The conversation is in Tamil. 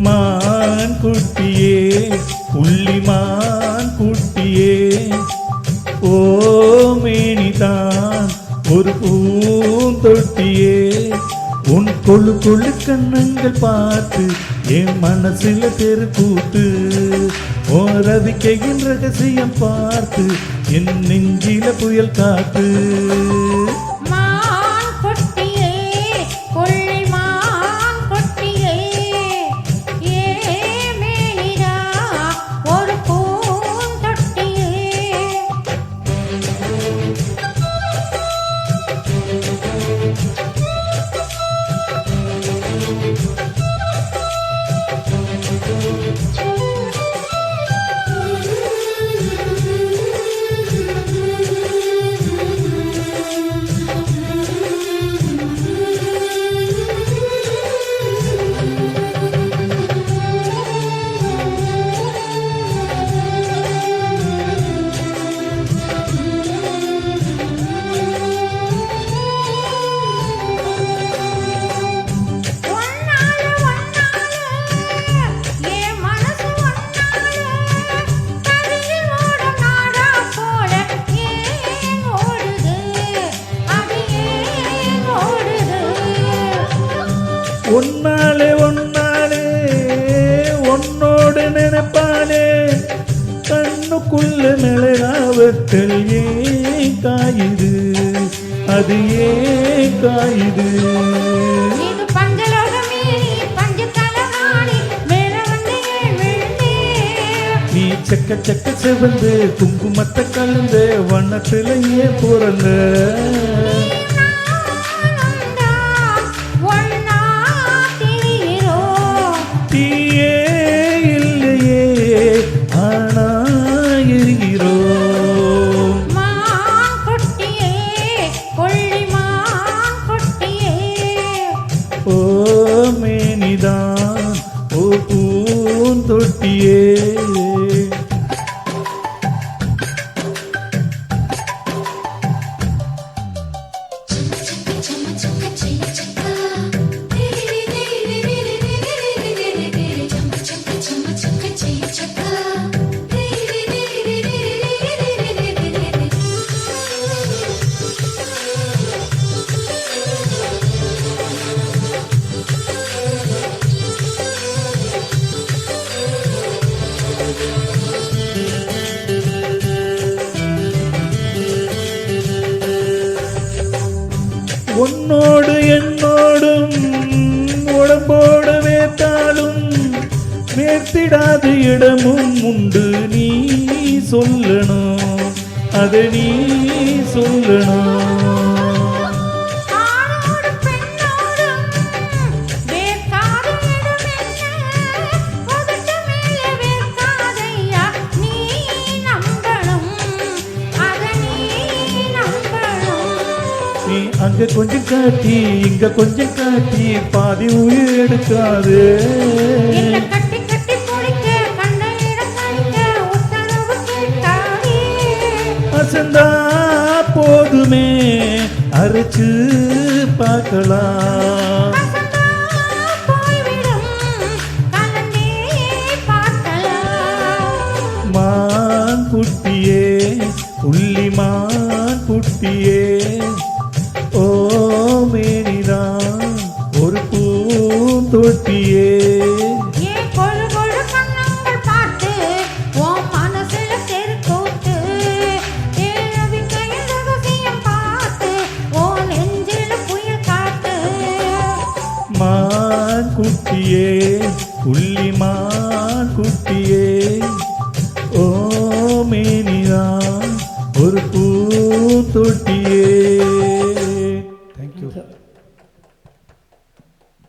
மான் குட்டியே புள்ளிமான் குட்டியே ஓ மேனிதான் ஒரு பூந்தொட்டியே உன் கொழு கொழு கண்ணங்கள் பார்த்து என் மனசுல தெருக்கூத்து ஓ ரவிக்கையின் ரகசியம் பார்த்து என் நெஞ்சில புயல் காத்து ஒன்னாலே ஒன்னாலே உன்னோடு நினைப்பானே கண்ணுக்குள்ள மிளகாவத்தல் ஏன் காயுது அது ஏன் காயுது நீ செக்க செக்க செவந்து குங்குமத்தை கலந்து வண்ணத்திலேயே பிறந்த ஓ மேனிதான் ஓ பூந்தொட்டியே உன்னோடு என்னோடும் உடம்போடு வேத்தாலும் மேத்திடாத இடமும் உண்டு நீ சொல்லணும் அதை நீ சொல்லணும் அங்க கொஞ்சம் காட்டி இங்க கொஞ்சம் காட்டி பாதி உயிர் எடுக்காது அசந்தா போதுமே அரைச்சு பார்க்கலாம் மான் குட்டியே புள்ளிமான் குட்டியே ஓ மேனிதான் ஒரு பூந்தொட்டியே மான் குட்டியே புள்ளிமான் குட்டியே ஓ மேனிதான் ஒரு பூந்தொட்டியே